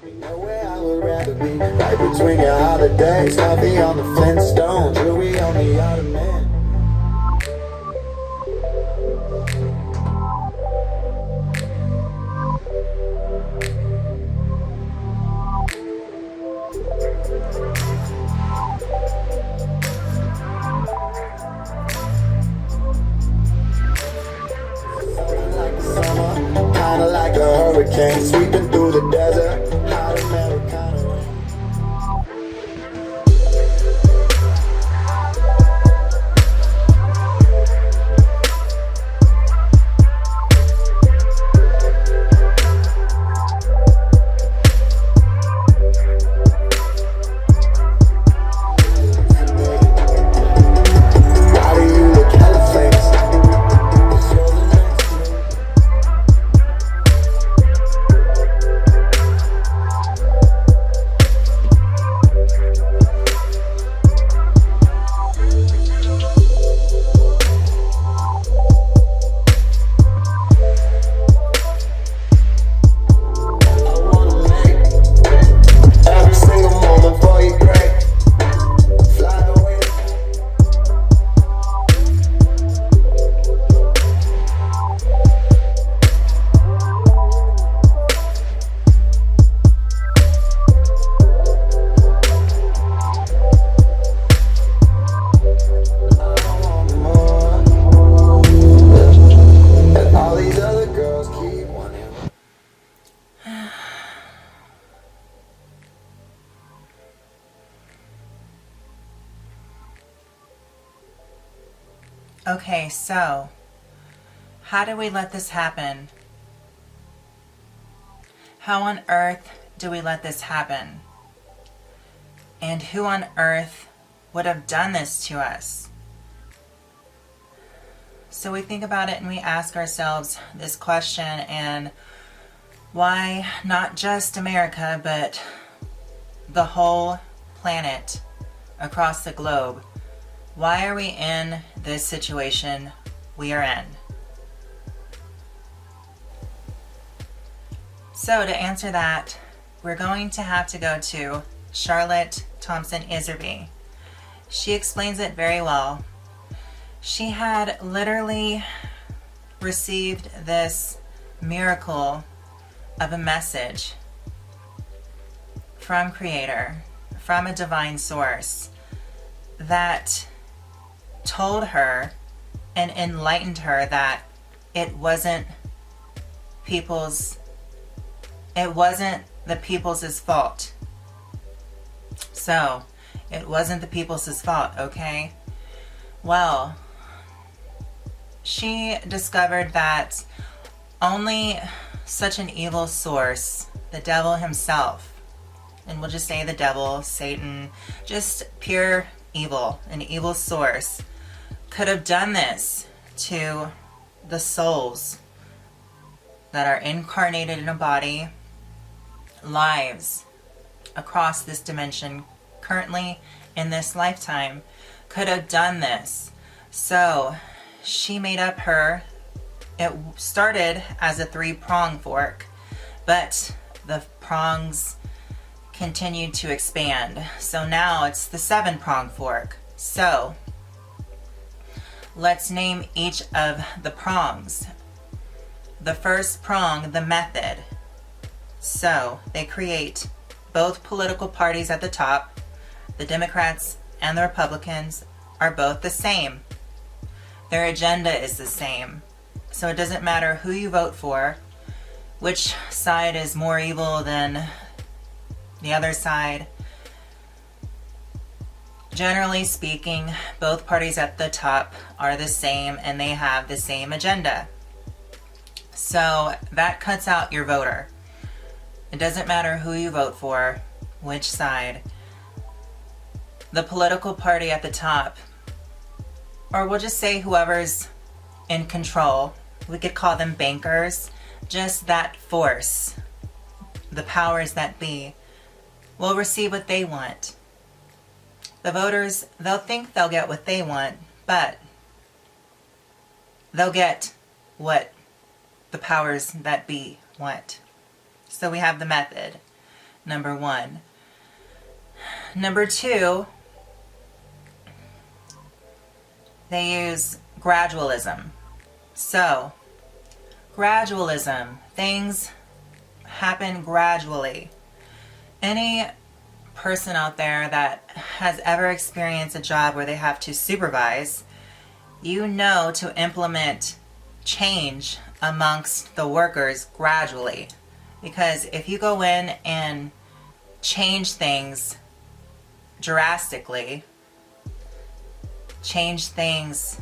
Know where I would rather be, right between your holidays, coffee on the Flintstones, jewelry on the ottoman. Something like the summer, kinda like a hurricane, sweeping through the desert, hot Americana rain. Why do you look hella famous? It's yours the next move. I wanna make every single moment for you great. Fly away. I want more. And all these other girls keep wanting. Okay, so how do we let this happen? How on earth do we let this happen? And who on earth would have done this to us? So we think about it and we ask ourselves this question, and why not just America, but the whole planet across the globe? Why are we in this situation we are in? So to answer that, we're going to have to go to Charlotte Thompson Iserby. She explains it very well. She had literally received this miracle of a message from Creator, from a divine source, that told her and enlightened her that it wasn't the people's fault. So it wasn't the people's fault, okay? Well, she discovered that only such an evil source, the devil himself, and we'll just say the devil, Satan, just pure evil, an evil source, could have done this to the souls that are incarnated in a body, lives across this dimension, currently in this lifetime, could have done this. So she made up it started as a 3-prong fork, but the prongs continued to expand. So now it's the 7-prong fork. So let's name each of the prongs. The first prong, the method. So they create both political parties at the top. The Democrats and the Republicans are both the same. Their agenda is the same. So it doesn't matter who you vote for, which side is more evil than the other side. Generally speaking, both parties at the top are the same and they have the same agenda. So that cuts out your voter. It doesn't matter who you vote for, which side. The political party at the top, or we'll just say whoever's in control, we could call them bankers, just that force, the powers that be, will receive what they want. The voters, they'll think they'll get what they want, but they'll get what the powers that be want. So we have the method. number one. Number two, they use gradualism. So, gradualism, things happen gradually. Any person out there that has ever experienced a job where they have to supervise, you know to implement change amongst the workers gradually. Because if you go in and change things drastically, change things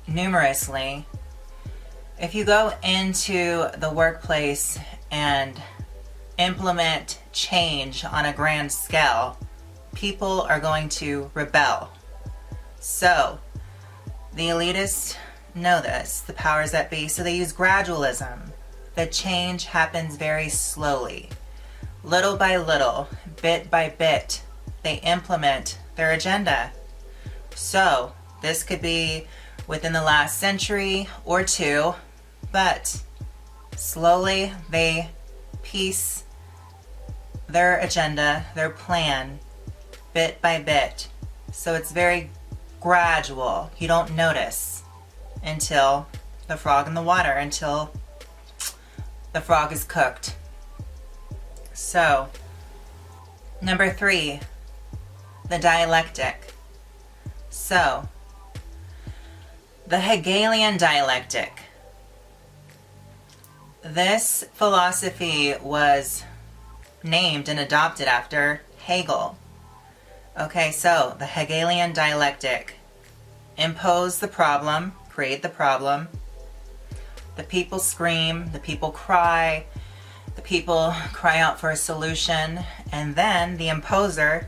numerously, if you go into the workplace and implement change on a grand scale, people are going to rebel. So, the elitists know this, the powers that be, so they use gradualism. The change happens very slowly. Little by little, bit by bit, they implement their agenda. So, this could be within the last century or two, but slowly they piece their agenda, their plan, bit by bit. So it's very gradual. You don't notice until the frog in the water, until the frog is cooked. So, number three, the dialectic. So, the Hegelian dialectic. This philosophy was named and adopted after Hegel. Okay, so the Hegelian dialectic. Impose the problem, create the problem. The people scream, the people cry, the people cry out for a solution, and then the imposer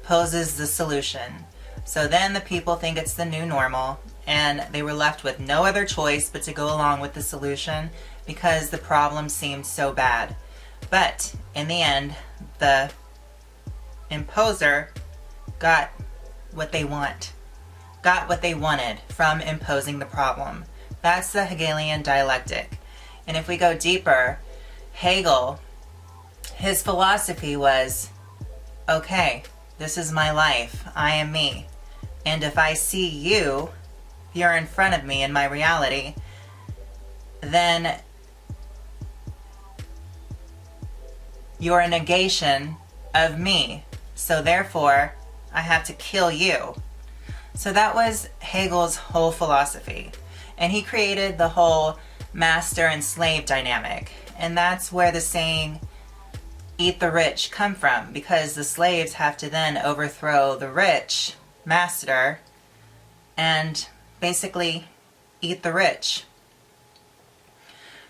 poses the solution. So then the people think it's the new normal, and they were left with no other choice but to go along with the solution because the problem seemed so bad. But in the end, the imposer got what they wanted from imposing the problem. That's the Hegelian dialectic. And if we go deeper, Hegel, his philosophy was, okay, this is my life, I am me. And if I see you, you're in front of me in my reality, then you're a negation of me. So therefore, I have to kill you. So that was Hegel's whole philosophy. And he created the whole master and slave dynamic. And that's where the saying, eat the rich, come from. Because the slaves have to then overthrow the rich master and basically eat the rich.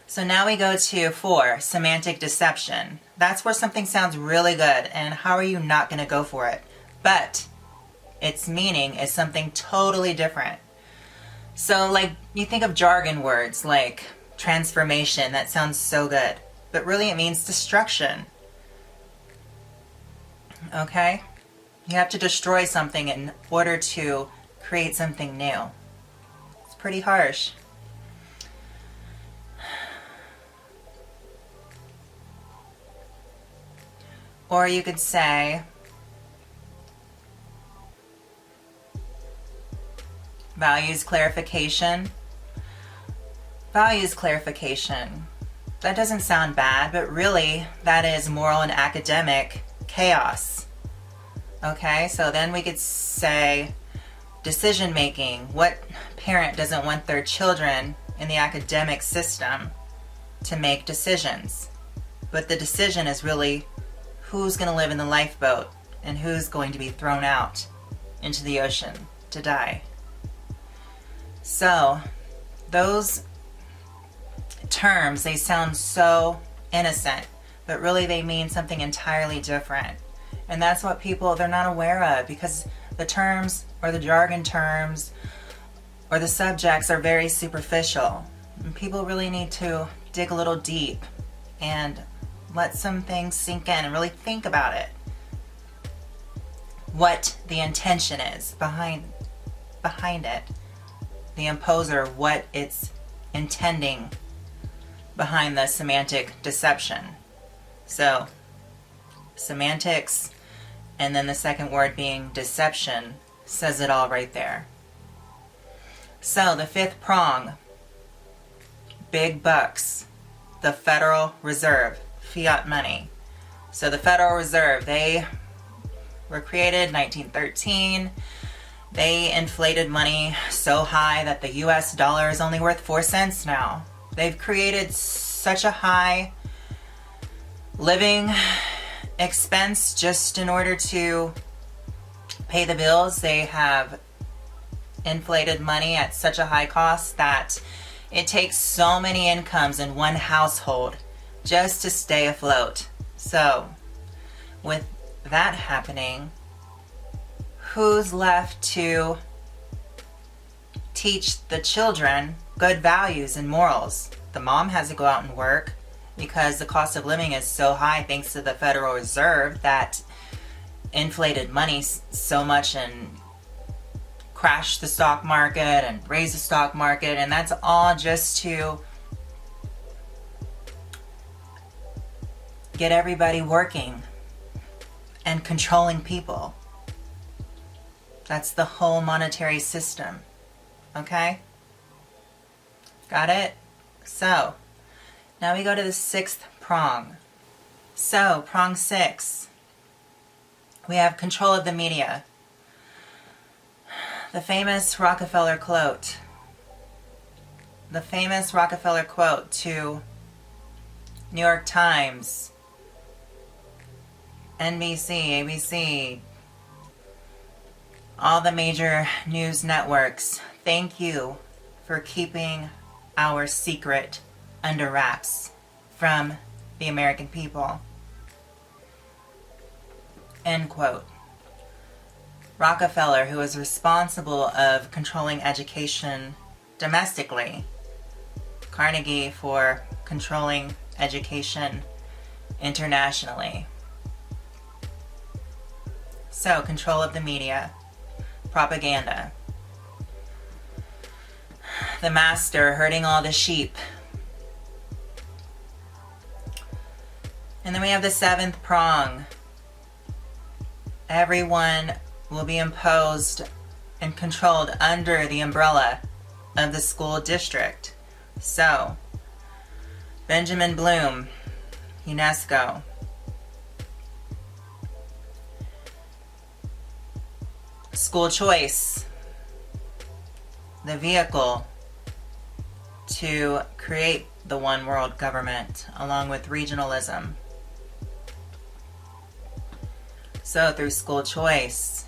So now we go to 4, semantic deception. That's where something sounds really good, and how are you not going to go for it? But its meaning is something totally different. So like you think of jargon words like transformation, that sounds so good, but really it means destruction. Okay? You have to destroy something in order to create something new. It's pretty harsh. Or you could say values clarification. Values clarification. That doesn't sound bad, but really that is moral and academic chaos. Okay, so then we could say decision making. What parent doesn't want their children in the academic system to make decisions? But the decision is really who's going to live in the lifeboat and who's going to be thrown out into the ocean to die. So those terms, they sound so innocent, but really they mean something entirely different. And that's what people, they're not aware of, because the terms or the jargon terms or the subjects are very superficial. And people really need to dig a little deep and let some things sink in and really think about it. What the intention is behind it. The imposer, what it's intending behind the semantic deception. So, semantics, and then the second word being deception, says it all right there. So, the fifth prong, big bucks, the Federal Reserve, fiat money. So, the Federal Reserve, they were created in 1913. They inflated money so high that the US dollar is only worth 4 cents now. They've created such a high living expense just in order to pay the bills. They have inflated money at such a high cost that it takes so many incomes in one household just to stay afloat. So, with that happening, who's left to teach the children good values and morals? The mom has to go out and work because the cost of living is so high thanks to the Federal Reserve that inflated money so much and crashed the stock market and raised the stock market, and that's all just to get everybody working and controlling people. That's the whole monetary system. Okay? Got it? So, now we go to the sixth prong. So, prong 6. We have control of the media. The famous Rockefeller quote. The famous Rockefeller quote to New York Times, NBC, ABC, all the major news networks. Thank you for keeping our secret under wraps from the American people. End quote. Rockefeller, who was responsible of controlling education domestically. Carnegie for controlling education internationally. So, control of the media. Propaganda. The master herding all the sheep. And then we have the seventh prong. Everyone will be imposed and controlled under the umbrella of the school district. So, Benjamin Bloom, UNESCO. School choice, the vehicle to create the one world government along with regionalism. So through school choice,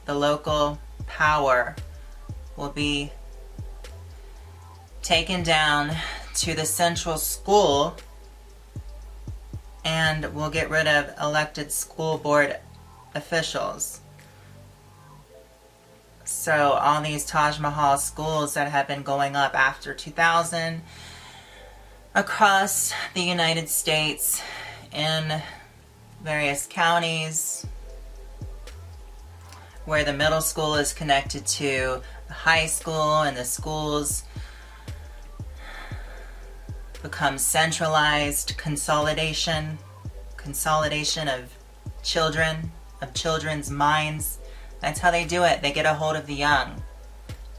the local power will be taken down to the central school, and we'll get rid of elected school board officials. So all these Taj Mahal schools that have been going up after 2000 across the United States in various counties, where the middle school is connected to the high school and the schools become centralized, consolidation of children, of children's minds. That's how they do it. They get a hold of the young.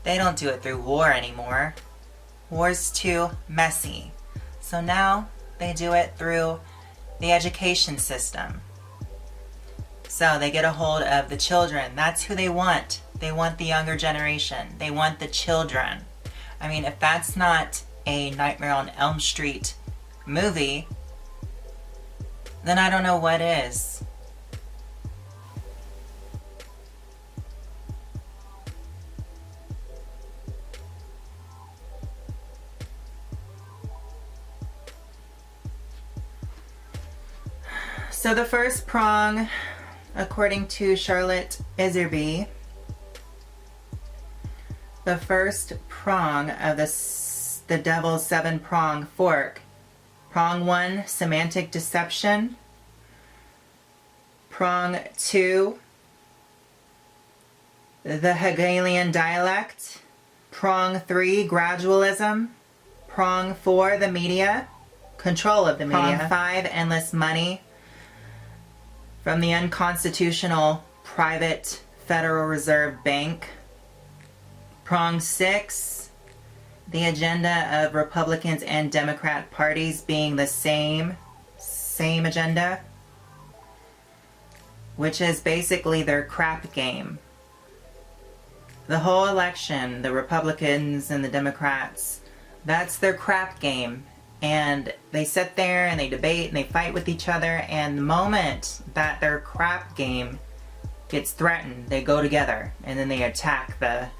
They don't do it through war anymore. War's too messy. So now they do it through the education system. So they get a hold of the children. That's who they want. They want the younger generation. They want the children. I mean, if that's not a Nightmare on Elm Street movie, then I don't know what is. So the first prong, according to Charlotte Iserby, the first prong of the devil's 7-prong fork. Prong 1, semantic deception. Prong 2, the Hegelian dialect. Prong 3, gradualism. Prong 4, the media. control of the media. Prong 5, endless money from the unconstitutional private Federal Reserve Bank. Prong 6, the agenda of Republicans and Democrat parties being the same agenda, which is basically their crap game. The whole election, the Republicans and the Democrats, that's their crap game. And they sit there and they debate and they fight with each other, and the moment that their crap game gets threatened, they go together and then they attack the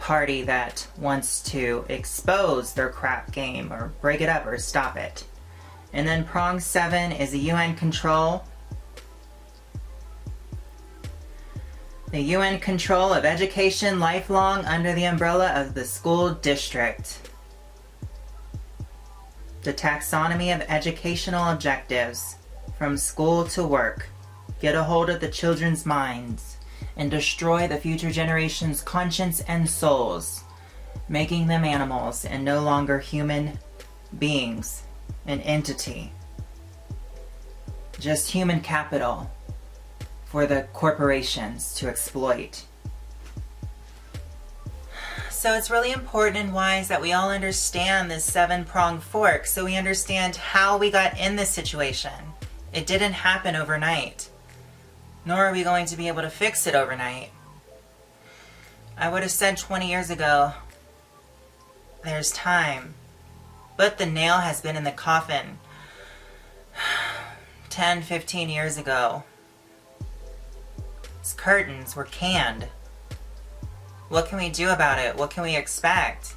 party that wants to expose their crap game or break it up or stop it. And then prong 7 is the UN control. The UN control of education lifelong under the umbrella of the school district. The taxonomy of educational objectives from school to work. Get a hold of the children's minds and destroy the future generation's conscience and souls, making them animals and no longer human beings, an entity. Just human capital for the corporations to exploit. So it's really important and wise that we all understand this 7-pronged fork, so we understand how we got in this situation. It didn't happen overnight, nor are we going to be able to fix it overnight. I would have said 20 years ago, there's time, but the nail has been in the coffin 10, 15 years ago. These curtains were canned. What can we do about it? What can we expect?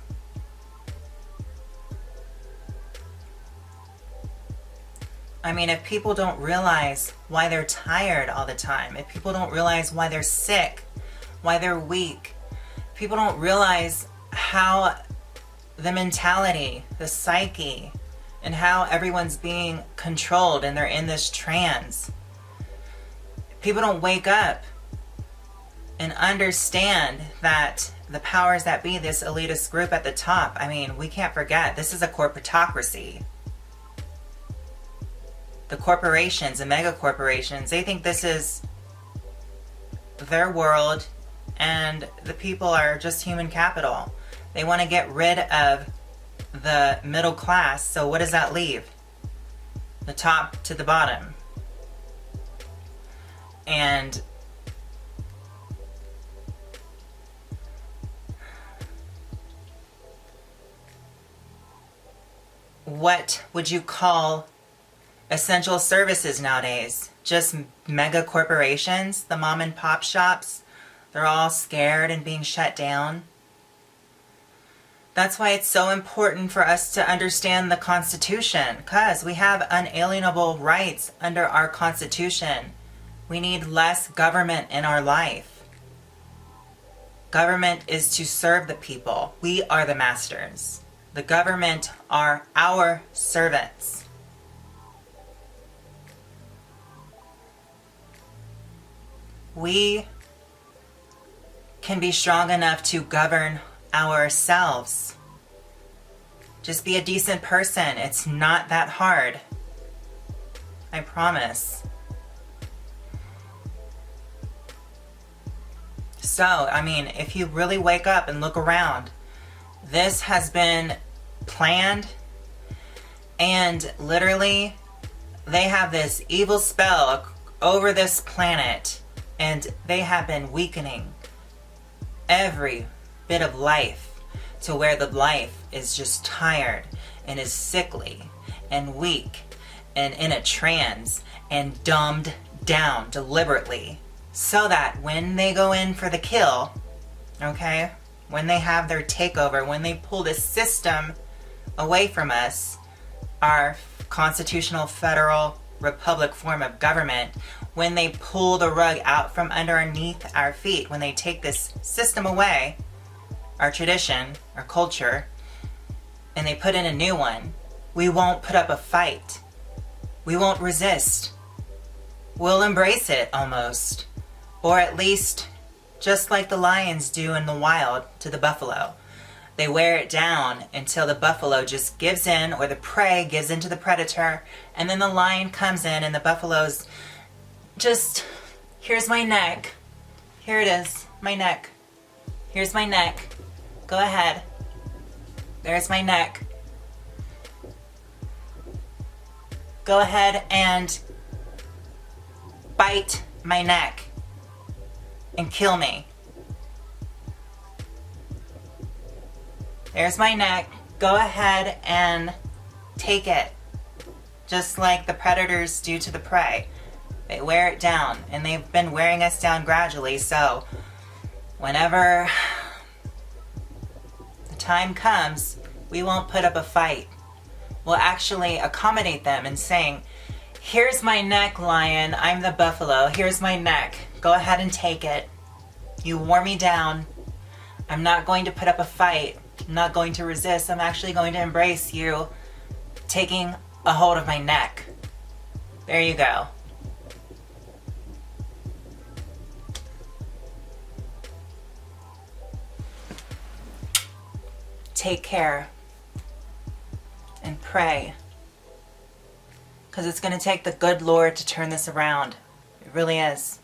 I mean, if people don't realize why they're tired all the time, if people don't realize why they're sick, why they're weak, if people don't realize how the mentality, the psyche, and how everyone's being controlled and they're in this trance, people don't wake up and understand that the powers that be, this elitist group at the top, I mean, we can't forget, this is a corporatocracy. The corporations, the mega corporations, they think this is their world and the people are just human capital. They want to get rid of the middle class, so what does that leave? The top to the bottom. And what would you call essential services nowadays? Just mega corporations, the mom and pop shops, they're all scared and being shut down. That's why it's so important for us to understand the Constitution, because we have unalienable rights under our Constitution. We need less government in our life. Government is to serve the people. We are the masters. The government are our servants. We can be strong enough to govern ourselves. Just be a decent person. It's not that hard. I promise. So, I mean, if you really wake up and look around, this has been planned, and literally they have this evil spell over this planet, and they have been weakening every bit of life to where the life is just tired and is sickly and weak and in a trance and dumbed down deliberately, so that when they go in for the kill, okay, when they have their takeover, when they pull this system away from us, our constitutional federal republic form of government, when they pull the rug out from underneath our feet, when they take this system away, our tradition, our culture, and they put in a new one, we won't put up a fight. We won't resist. We'll embrace it almost. Or at least, just like the lions do in the wild to the buffalo. They wear it down until the buffalo just gives in, or the prey gives in to the predator, and then the lion comes in and the buffalo's just, here's my neck. Here it is, my neck. Here's my neck. Go ahead. There's my neck. Go ahead and bite my neck and kill me. There's my neck. Go ahead and take it. Just like the predators do to the prey. They wear it down, and they've been wearing us down gradually, so whenever the time comes, we won't put up a fight. We'll actually accommodate them in saying, here's my neck, lion. I'm the buffalo. Here's my neck. Go ahead and take it. You wore me down. I'm not going to put up a fight. I'm not going to resist. I'm actually going to embrace you taking a hold of my neck. There you go. Take care and pray, because it's going to take the good Lord to turn this around. It really is.